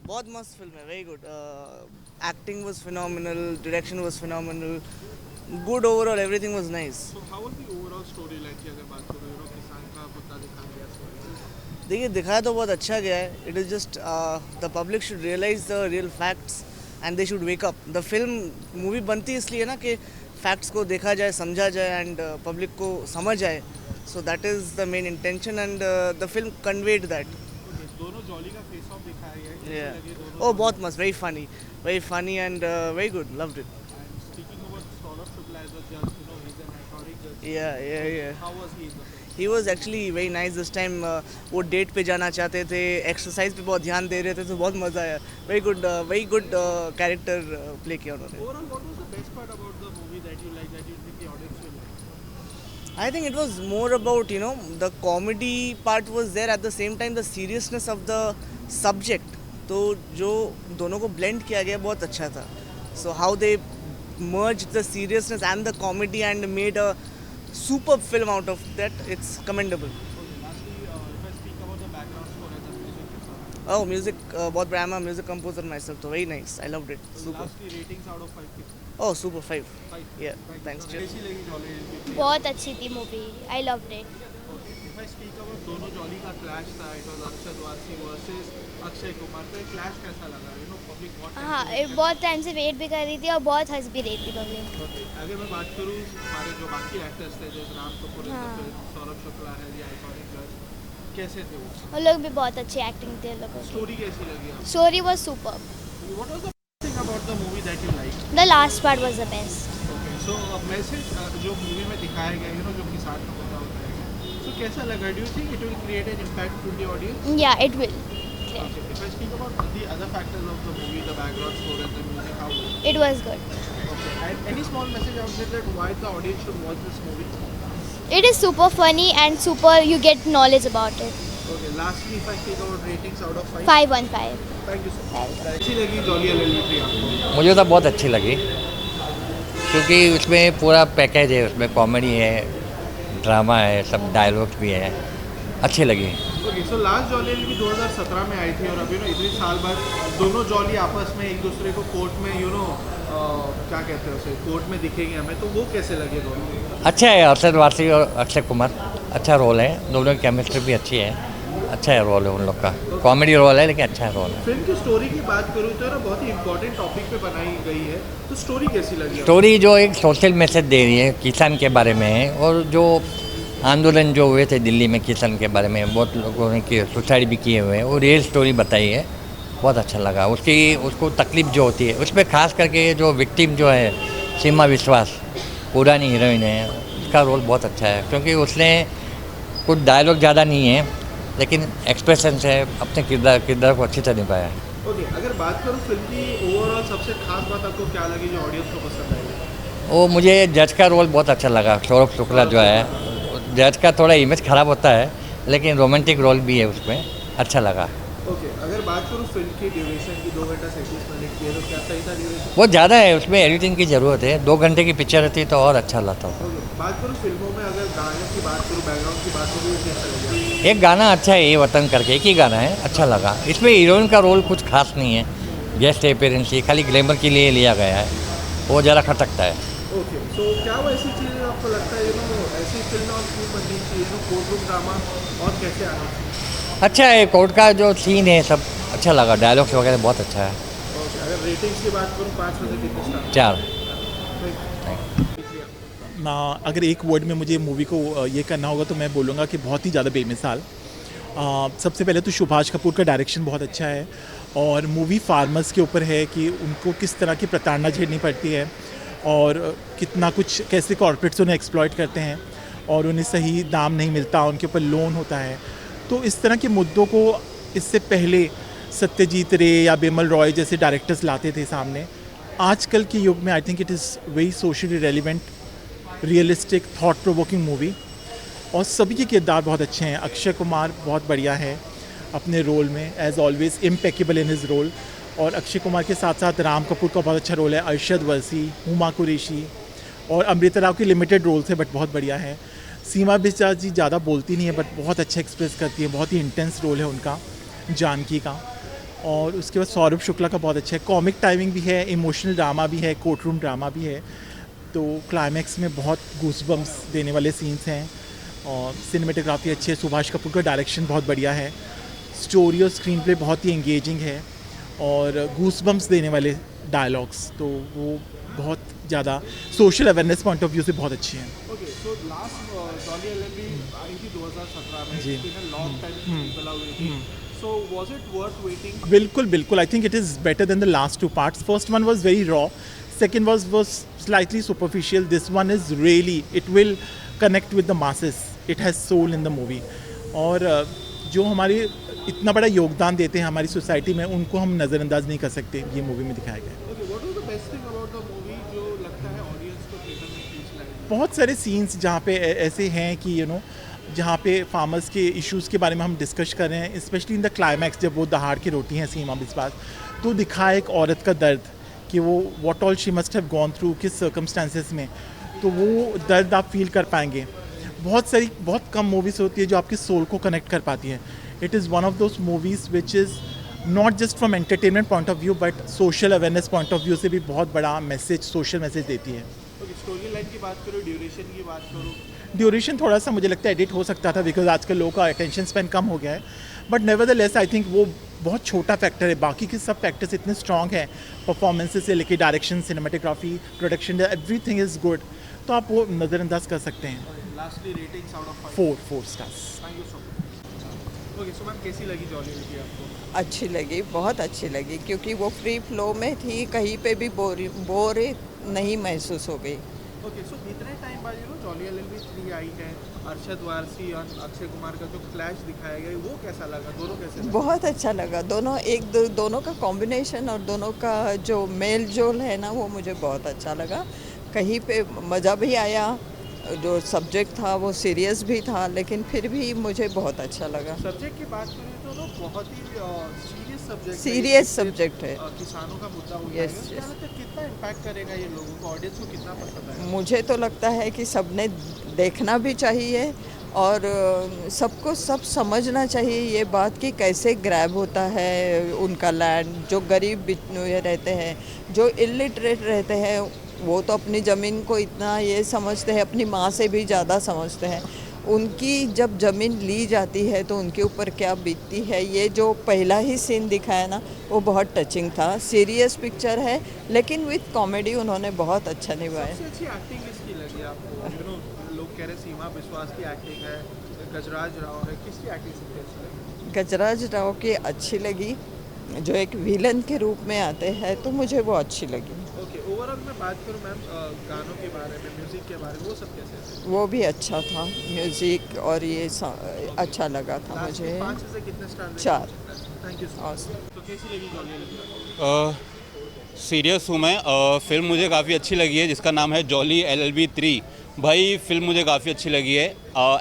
बहुत मस्त फिल्म है, very good. Acting was phenomenal, direction was phenomenal, good overall, everything was nice. So how was the overall storyline की अगर बात करो किसान का मुद्दा दिखाया गया इसमें? देखिए, दिखाया तो बहुत अच्छा गया है. It is just the public should realise the real facts and they should wake up. The film movie बनती इसलिए ना कि फैक्ट्स को देखा जाए, समझा जाए एंड पब्लिक को समझ आए. So that is the main intention and the film conveyed that. Okay, दोनों जॉली का फेस ऑफ दिखाया गया है कैसे लगे Yeah. दोनों Oh, बहुत मस्त, very funny and very good. Loved it. and speaking about Saurabh Shukla as a judge he's an iconic judge. Yeah. How was he in the film? He was actually very nice this time. वो date पे जाना चाहते थे, exercise पे बहुत ध्यान दे रहे थे, तो बहुत मज़ा आया. वेरी गुड कैरेक्टर प्ले किया उन्होंने. Overall, what was the best part about the movie that you like that you think the audience will like? I think it was more about the comedy part was there, at the same time the seriousness of the subject. तो जो दोनों को blend किया गया बहुत अच्छा था. So how they merged the seriousness and the comedy and made a superb film out of that. It's commendable. Okay, lastly, if I speak about the background score as a music कैसा? Oh, music, बहुत I'm a music composer myself, so very nice. I loved it. So Super. lastly, ratings out of 5 कितने? Oh, super 5. 5. Yeah, thanks. Cheers. कैसी लगी jolly की? बहुत अच्छी थी movie. I loved it. Okay, if I speak about दोनों jolly का clash था, it was Arshad Warsi versus Akshay Kumar. तो ये clash कैसा लगा? Public बहुत time हाँ, से wait कर बहुत टाइम से वेट भी कर रही थी और बहुत हंस भी रही थी पब्लिक. Okay, अगर मैं बात करूँ हमारे जो बाकी एक्टर्स थे जैसे राम कपूर है, हाँ. सौरभ शुक्ला है, the iconic judge, कैसे थे वो? उन लोग भी बहुत अच्छी एक्टिंग थी उन लोगों की. स्टोरी कैसी लगी आपको? Story was super. What was the thing about the movie that you liked? The last part was the best. Okay, so message जो मूवी में दिखाया गया जो किसान का मुद्दा होता है, so कैसा लगा? Do you think it will create an impact to the audience? या it will. Okay, if I speak about the other factors of the movie, the background score and the music, how was it? It was good. Okay, and any small message out there that why the audience should watch this movie? It is super funny and super you get knowledge about it. Okay, lastly, if I speak about ratings out of 5. 5/5. Thank you so much. अच्छी लगी jolly LLB आपको? मुझे तो बहुत अच्छी लगी क्योंकि उसमें पूरा पैकेज है. उसमें कॉमेडी है, ड्रामा है, सब डायलॉग्स भी है. अच्छी लगी. Okay, so last jolly LLB 2017 में आई थी और अभी इतने साल बाद दोनों जॉली आपस में एक दूसरे को कोर्ट में क्या कहते हैं उसे, कोर्ट में दिखेंगे हमें, तो वो कैसे लगे दोनों? अच्छा है. अरशद वारसी और अक्षय कुमार अच्छा रोल है. दोनों की केमिस्ट्री भी अच्छी है. अच्छा है रोल है उन लोग का. कॉमेडी रोल है लेकिन अच्छा है रोल है. फिल्म की स्टोरी की बात करूँ तो बहुत ही इंपॉर्टेंट टॉपिक पे बनाई गई है, तो स्टोरी कैसी लगी? स्टोरी जो एक सोशल मैसेज दे रही है, किसान के बारे में है. और जो आंदोलन जो हुए थे दिल्ली में किसान के बारे में, बहुत लोगों ने किए, सुसाइड भी किए हुए हैं, वो रियल स्टोरी बताई है. बहुत अच्छा लगा. उसको तकलीफ जो होती है उसमें खास करके जो विक्टिम जो है सीमा विश्वास, पुरानी हीरोइन है, उसका रोल बहुत अच्छा है क्योंकि उसने कुछ डायलॉग ज़्यादा नहीं है लेकिन एक्सप्रेशन से अपने किरदार को अच्छी तरह निभाया है. ओके, अगर बात करूँ फिल्म की ओवरऑल सबसे खास बात आपको क्या लगी जो ऑडियंस को पसंद आई? वो मुझे जज का रोल बहुत अच्छा लगा. सौरभ शुक्ला जो है, जज का थोड़ा इमेज ख़राब होता है लेकिन रोमांटिक रोल भी है उसमें. अच्छा लगा. ओके, अगर बात करूँ फिल्म की ड्यूरेशन की 2 घंटा 37 मिनट की है, तो क्या सही था ड्यूरेशन? बहुत ज़्यादा है. उसमें एडिटिंग की ज़रूरत है. 2 घंटे की पिक्चर रहती तो और अच्छा लगता. ओके, बात करूँ फिल्मों में अगर गाने की बात करूँ, बैकग्राउंड की बात करूँ, कैसा लगा? एक गाना अच्छा है, ये वतन करके, एक ही गाना है, अच्छा लगा. इसमें हीरोइन का रोल कुछ खास नहीं है. गेस्ट अपीयरेंस ही खाली ग्लैमर के लिए लिया गया है, वो ज़रा खटकता है. ओके, सो क्या वो ऐसी चीज़ आपको लगता है ऐसी फिल्म और क्यों बननी चाहिए, कोर्ट रूम ड्रामा और कैसे आना चाहिए? अच्छा है. कोर्ट का जो सीन है सब अच्छा लगा. डायलॉग्स वगैरह बहुत अच्छा है. ओके, अगर रेटिंग्स की बात करूँ 5 में से कितने स्टार? 4. ना अगर एक वर्ड में मुझे मूवी को ये करना होगा तो मैं बोलूँगा कि बहुत ही ज़्यादा बेमिसाल. सबसे पहले तो सुभाष कपूर का डायरेक्शन बहुत अच्छा है और मूवी फार्मर्स के ऊपर है कि उनको किस तरह की प्रताड़ना झेलनी पड़ती है और कितना कुछ कैसे कॉर्पोरेट्स उन्हें एक्सप्लॉइट करते हैं और उन्हें सही दाम नहीं मिलता, उनके ऊपर लोन होता है. तो इस तरह के मुद्दों को इससे पहले सत्यजीत रे या बिमल रॉय जैसे डायरेक्टर्स लाते थे सामने. आजकल के युग में आई think it is very socially relevant, realistic, thought provoking movie और सभी के किरदार बहुत अच्छे हैं. अक्षय कुमार बहुत बढ़िया है अपने रोल में, as always impeccable in his role. और अक्षय कुमार के साथ साथ राम कपूर का बहुत अच्छा रोल है, अरशद वारसी, हुमा कुरैशी और अमृता राव की लिमिटेड रोल्स है बट बहुत बढ़िया है. सीमा विश्वास जी ज़्यादा बोलती नहीं है बट बहुत अच्छा एक्सप्रेस करती है. बहुत ही इंटेंस रोल है उनका, जानकी का. और उसके बाद सौरभ शुक्ला का बहुत अच्छा है, कॉमिक टाइमिंग भी है, इमोशनल ड्रामा भी है, कोर्ट रूम ड्रामा भी है। तो क्लाइमैक्स में बहुत गूसबम्स देने वाले सीन्स हैं और सिनेमेटोग्राफी अच्छी है, सुभाष कपूर का डायरेक्शन बहुत बढ़िया है, स्टोरी और स्क्रीन प्ले बहुत ही एंगेजिंग है और गूसबम्स देने वाले डायलॉग्स, तो वो बहुत ज़्यादा social awareness point of view से बहुत अच्छी हैं। Okay, so last Jolly LLB आई थी 2017 में, जी। लॉन्ग टाइम निकला हुई थी, so was it worth waiting? बिल्कुल बिल्कुल, I think it is better than the last two parts. First one was very raw, second was slightly superficial, this one is really, it will connect with the masses, it has soul in the movie। और जो हमारे इतना बड़ा योगदान देते हैं हमारी society में, उनको हम नज़रअंदाज नहीं कर सकते, ये मूवी में दिखाया गया है। Okay, what was the best thing about the movie जो लगता है ऑडियंस को थिएटर में खींच लाएगी? बहुत सारे सीन्स जहाँ पे ऐसे हैं कि जहाँ पे फार्मर्स के इश्यूज़ के बारे में हम डिस्कस कर रहे हैं, स्पेशली इन द क्लाइमैक्स, जब वो दहाड़ की रोटी हैं सीमा बिस्वास, तो दिखाया एक औरत का दर्द कि वो what all she must have gone through, किस सर्कमस्टांसेस में, तो वो दर्द आप फील कर पाएंगे। बहुत कम मूवीज़ होती है जो आपके सोल को कनेक्ट कर पाती है। It is one of those movies which is not just from entertainment point of view but social awareness point of view से भी बहुत बड़ा मैसेज, सोशल मैसेज देती है। ओके, स्टोरी लाइन की बात करो, ड्यूरेशन की बात करो। ड्यूरेशन थोड़ा सा मुझे लगता है एडिट हो सकता था, बिकॉज आजकल लोगों का अटेंशन स्पेन कम हो गया है, बट नेवरदलेस आई थिंक वो बहुत छोटा फैक्टर है, बाकी के सब फैक्टर्स इतने स्ट्रॉन्ग हैं, परफॉर्मेंसेस से लेके direction, cinematography, production, everything is good, तो आप वो नज़रअंदाज कर सकते हैं। Lastly ratings out of 4 stars. Thank you so much. Okay, so ma'am कैसी लगी जॉली एलएलबी आपको? अच्छी लगी, बहुत अच्छी लगी, क्योंकि वो फ्री फ्लो में थी, कहीं पे भी बोर नहीं महसूस हो गई। ओके, सो इतने टाइम बाद जॉली एलएलबी 3 आई है, अरशद वारसी और अक्षय कुमार का जो क्लैश दिखाया गया वो कैसा लगा? दोनों कैसे लगा? बहुत अच्छा लगा, दोनों का कॉम्बिनेशन और दोनों का जो मेल जोल है ना, वो मुझे बहुत अच्छा लगा। कहीं पे मज़ा भी आया, जो सब्जेक्ट था वो सीरियस भी था, लेकिन फिर भी मुझे बहुत अच्छा लगा। सब्जेक्ट की बात करें तो बहुत ही सीरियस सब्जेक्ट है। किसानों का मुद्दा हो Yes, जाएगा, yes. तो कितना इम्पैक्ट करेगा ये लोगों को, ऑडियंस को कितना पसंद आएगा? मुझे तो लगता है कि सबने देखना भी चाहिए और सबको सब समझना चाहिए ये बात कि कैसे ग्रैब होता है उनका लैंड। जो गरीब रहते हैं, जो इलिटरेट रहते हैं, वो तो अपनी ज़मीन को इतना ये समझते हैं, अपनी माँ से भी ज़्यादा समझते हैं। उनकी जब ज़मीन ली जाती है तो उनके ऊपर क्या बीतती है, ये जो पहला ही सीन दिखाया ना, वो बहुत टचिंग था। सीरियस पिक्चर है लेकिन विथ कॉमेडी उन्होंने बहुत अच्छा निभाया। सबसे अच्छी एक्टिंग किसकी लगी आपको? लोग कह रहे सीमा बिस्वास की एक्टिंग है, गजराज राव है, किसकी एक्टिंग सबसे अच्छी लगी? गजराज राव की अच्छी लगी, जो एक विलन के रूप में आते हैं, तो मुझे वो अच्छी लगी। ओके, ओवरऑल मैं बात करूँ मैम गानों के बारे में, म्यूजिक के बारे में, वो सब कैसे थे? वो भी अच्छा था, म्यूज़िक और ये अच्छा लगा था मुझे। 5 से कितने star? 4। Thank you so much. Awesome. तो कैसी लगी जॉली एलएलबी? सीरियस हूँ मैं। फ़िल्म मुझे काफ़ी अच्छी लगी है, जिसका नाम है जॉली एलएलबी 3। भाई फिल्म मुझे काफ़ी अच्छी लगी है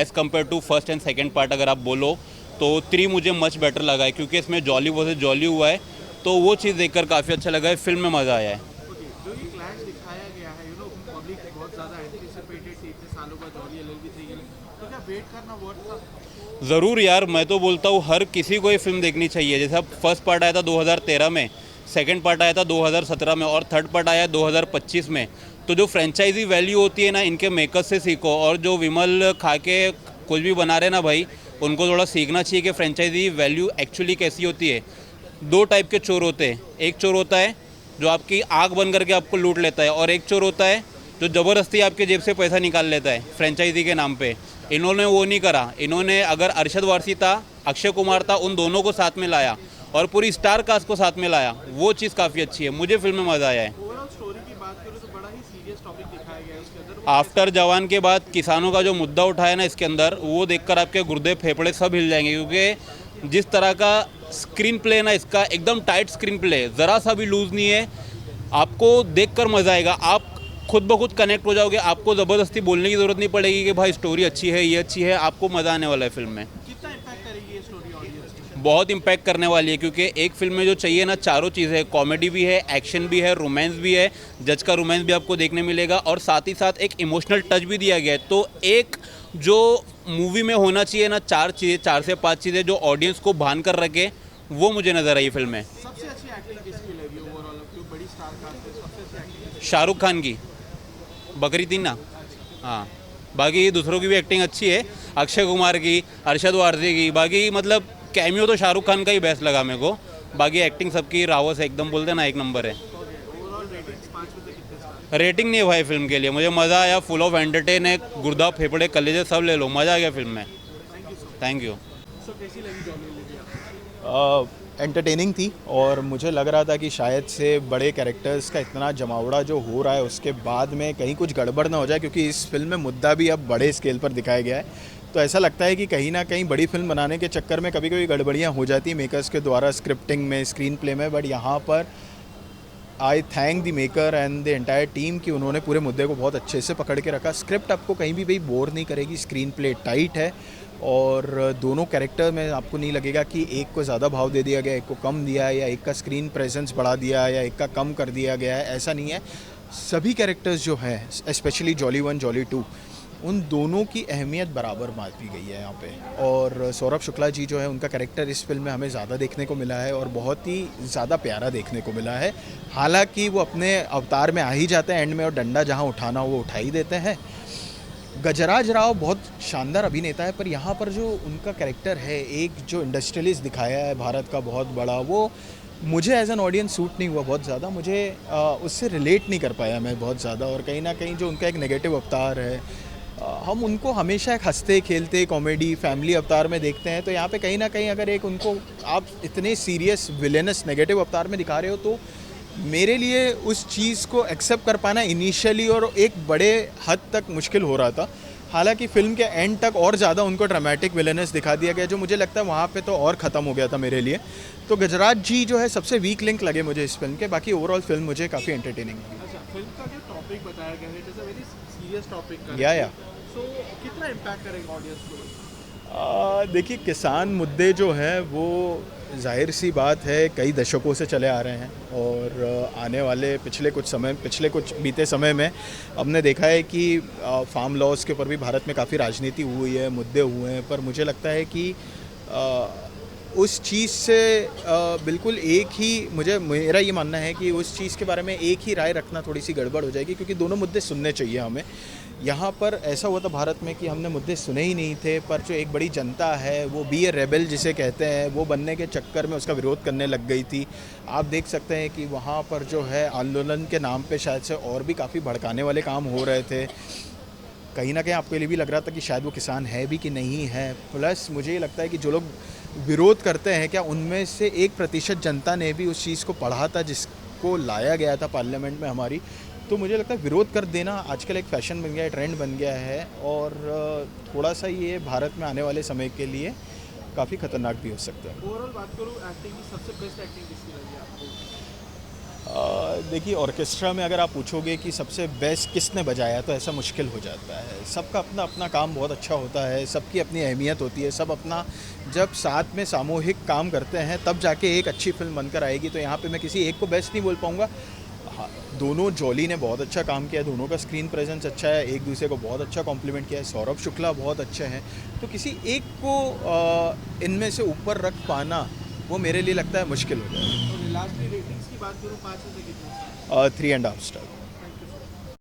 as compare to first and second part. अगर आप बोलो तो 3 मुझे मच बेटर लगा है, क्योंकि इसमें जॉली वर्सेस जॉली हुआ है, तो वो चीज़ देखकर काफ़ी अच्छा लगा है, फिल्म में मज़ा आया है। ओके, जो ये क्लैश दिखाया गया है, पब्लिक बहुत ज़्यादा एंटिसिपेटेड थी इतने सालों का जॉली एलएलबी 3 के लिए, तो क्या वेट करना वर्थ था? ज़रूर यार, मैं तो बोलता हूँ हर किसी को ये फिल्म देखनी चाहिए। जैसे अब फर्स्ट पार्ट आया था 2013 में, सेकंड पार्ट आया था 2017 में और थर्ड पार्ट आया 2025 में। तो जो फ्रेंचाइजी वैल्यू होती है ना, इनके मेकर्स से सीखो। और जो विमल खा के कुछ भी बना रहे ना भाई, उनको थोड़ा सीखना चाहिए कि फ्रेंचाइजी वैल्यू एक्चुअली कैसी होती है। 2 टाइप के चोर होते हैं, एक चोर होता है जो आपकी आँख बंद करके आपको लूट लेता है, और एक चोर होता है जो ज़बरदस्ती आपके जेब से पैसा निकाल लेता है फ्रेंचाइजी के नाम पे। इन्होंने वो नहीं करा। इन्होंने अगर अरशद वारसी था, अक्षय कुमार था, उन दोनों को साथ में लाया और पूरी स्टार कास्ट को साथ में लाया। वो चीज़ काफ़ी अच्छी है, मुझे फिल्म में मज़ा आया है। ओवरऑल स्टोरी की बात करूँ तो बड़ा ही सीरियस टॉपिक दिखाया गया है उसके अंदर। आफ्टर जवान के बाद किसानों का जो मुद्दा उठाया ना इसके अंदर, वो देखकर आपके गुर्दे फेफड़े सब हिल जाएंगे, क्योंकि जिस तरह का स्क्रीन प्ले ना इसका, एकदम टाइट स्क्रीन प्ले, ज़रा सा भी लूज़ नहीं है। आपको देखकर मज़ा आएगा, आप खुद ब खुद कनेक्ट हो जाओगे। आपको ज़बरदस्ती बोलने की ज़रूरत नहीं पड़ेगी कि भाई स्टोरी अच्छी है, ये अच्छी है। आपको मज़ा आने वाला है फिल्म में। कितना इम्पैक्ट करेगी ये स्टोरी ऑडियंस पे? बहुत इम्पैक्ट करने वाली है, क्योंकि एक फिल्म में जो चाहिए ना, चारों चीज़ें, कॉमेडी भी है, एक्शन भी है, रोमांस भी है। जज का रोमांस भी आपको देखने मिलेगा, और साथ ही साथ एक इमोशनल टच भी दिया गया है। तो एक जो मूवी में होना चाहिए ना, 4 चीज़ें, 4 से 5 चीज़ें जो ऑडियंस को बांध कर रखे, वो मुझे नज़र आई फिल्म में। सबसे अच्छी एक्टिंग किसकी लगी ओवरऑल, क्योंकि बड़ी स्टार कास्ट है, सबसे अच्छी एक्टिंग? शाहरुख खान की, बकरी थी ना। हाँ, बाकी दूसरों की भी एक्टिंग अच्छी है, अक्षय कुमार की, अरशद वारसी की। बाकी मतलब कैमियो तो शाहरुख खान का ही बेस्ट लगा मेरे को। बाकी एक्टिंग सबकी रावत है, एकदम बोलते ना, एक नंबर है। ओवरऑल रेटिंग्स 5 में से कितने स्टार? रेटिंग नहीं है भाई फिल्म के लिए, मुझे मज़ा आया, फुल ऑफ एंटरटेन है, गुर्दा फेफड़े कलेजे सब ले लो, मज़ा आ गया फिल्म में। Thank you. सो कैसी लगी जॉली एलएलबी आपको? एंटरटेनिंग थी और मुझे लग रहा था कि शायद से बड़े कैरेक्टर्स का इतना जमावड़ा जो हो रहा है उसके बाद में कहीं कुछ गड़बड़ ना हो जाए, क्योंकि इस फिल्म में मुद्दा भी अब बड़े स्केल पर दिखाया गया है। तो ऐसा लगता है कि कहीं ना कहीं बड़ी फिल्म बनाने के चक्कर में कभी कभी गड़बड़ियाँ हो जाती हैं मेकर्स के द्वारा, स्क्रिप्टिंग में, स्क्रीन प्ले में। बट यहाँ पर आई thank the maker and the entire team कि उन्होंने पूरे मुद्दे को बहुत अच्छे से पकड़ के रखा। स्क्रिप्ट आपको कहीं भी भाई बोर नहीं करेगी, स्क्रीन प्ले टाइट है और दोनों कैरेक्टर में आपको नहीं लगेगा कि एक को ज़्यादा भाव दे दिया गया, एक को कम दिया है, या एक का स्क्रीन प्रेजेंस बढ़ा दिया है या एक का कम कर दिया गया है। ऐसा नहीं है, सभी कैरेक्टर्स जो हैं, स्पेशली जॉली 1 जॉली 2, उन दोनों की अहमियत बराबर मापी गई है यहाँ पे। और सौरभ शुक्ला जी जो है, उनका कैरेक्टर इस फिल्म में हमें ज़्यादा देखने को मिला है और बहुत ही ज़्यादा प्यारा देखने को मिला है। हालांकि वो अपने अवतार में आ ही जाते हैं एंड में और डंडा जहाँ उठाना हो वो उठा ही देते हैं। गजराज राव बहुत शानदार अभिनेता है, पर यहाँ पर जो उनका कैरेक्टर है, एक जो इंडस्ट्रियलिस्ट दिखाया है भारत का बहुत बड़ा, वो मुझे एज एन ऑडियंस सूट नहीं हुआ बहुत ज़्यादा। मुझे उससे रिलेट नहीं कर पाया मैं बहुत ज़्यादा। और कहीं ना कहीं जो उनका एक नेगेटिव अवतार है, हम उनको हमेशा एक हंसते खेलते कॉमेडी फैमिली अवतार में देखते हैं, तो यहाँ पे कहीं ना कहीं अगर एक उनको आप इतने सीरियस विलेनस नेगेटिव अवतार में दिखा रहे हो, तो मेरे लिए उस चीज़ को एक्सेप्ट कर पाना इनिशियली और एक बड़े हद तक मुश्किल हो रहा था। हालांकि फिल्म के एंड तक और ज़्यादा उनको ड्रामेटिक विलेनस दिखा दिया गया, जो मुझे लगता है वहाँ पे तो और ख़त्म हो गया था मेरे लिए। तो गजराज जी जो है सबसे वीक लिंक लगे मुझे इस फिल्म के। बाकी ओवरऑल फिल्म मुझे काफ़ी एंटरटेनिंग लगी। अच्छा, फिल्म का जो टॉपिक बताया गया है, it is a very serious topic. या सो कितना इम्पैक्ट करेगा ऑडियंस को? देखिए, किसान मुद्दे जो हैं वो जाहिर सी बात है कई दशकों से चले आ रहे हैं और आने वाले पिछले कुछ बीते समय में हमने देखा है कि फार्म लॉज के ऊपर भी भारत में काफ़ी राजनीति हुई है, मुद्दे हुए हैं। पर मुझे लगता है कि उस चीज़ से बिल्कुल एक ही मेरा ये मानना है कि उस चीज़ के बारे में एक ही राय रखना थोड़ी सी गड़बड़ हो जाएगी, क्योंकि दोनों मुद्दे सुनने चाहिए हमें। यहाँ पर ऐसा हुआ था भारत में कि हमने मुद्दे सुने ही नहीं थे, पर जो एक बड़ी जनता है वो बी ए रेबल जिसे कहते हैं, वो बनने के चक्कर में उसका विरोध करने लग गई थी। आप देख सकते हैं कि वहाँ पर जो है आंदोलन के नाम पे शायद से और भी काफ़ी भड़काने वाले काम हो रहे थे। कहीं ना कहीं आपके लिए भी लग रहा था कि शायद वो किसान है भी कि नहीं है। प्लस मुझे ये लगता है कि जो लोग विरोध करते हैं, क्या उनमें से 1% जनता ने भी उस चीज़ को पढ़ा था जिसको लाया गया था पार्लियामेंट में हमारी। तो मुझे लगता है विरोध कर देना आजकल एक फैशन बन गया है, ट्रेंड बन गया है और थोड़ा सा ये भारत में आने वाले समय के लिए काफ़ी खतरनाक भी हो सकता है। ओवरऑल बात करूँ एक्टिंग की, सबसे बेस्ट एक्टिंग किसकी लगी आपको? देखिए, ऑर्केस्ट्रा में अगर आप पूछोगे कि सबसे बेस्ट किसने बजाया, तो ऐसा मुश्किल हो जाता है। सबका अपना अपना काम बहुत अच्छा होता है, सबकी अपनी अहमियत होती है। सब अपना जब साथ में सामूहिक काम करते हैं तब जाके एक अच्छी फिल्म बनकर आएगी। तो यहाँ पे मैं किसी एक को बेस्ट नहीं बोल पाऊँगा। हाँ, दोनों जॉली ने बहुत अच्छा काम किया, दोनों का स्क्रीन प्रेजेंस अच्छा है, एक दूसरे को बहुत अच्छा कॉम्प्लीमेंट किया है। सौरभ शुक्ला बहुत अच्छे हैं, तो किसी एक को इनमें से ऊपर रख पाना वो मेरे लिए लगता है मुश्किल हो जाएगा। लास्टली रेटिंग्स की बात करूँ, 5 में से कितने? 3.5 स्टार।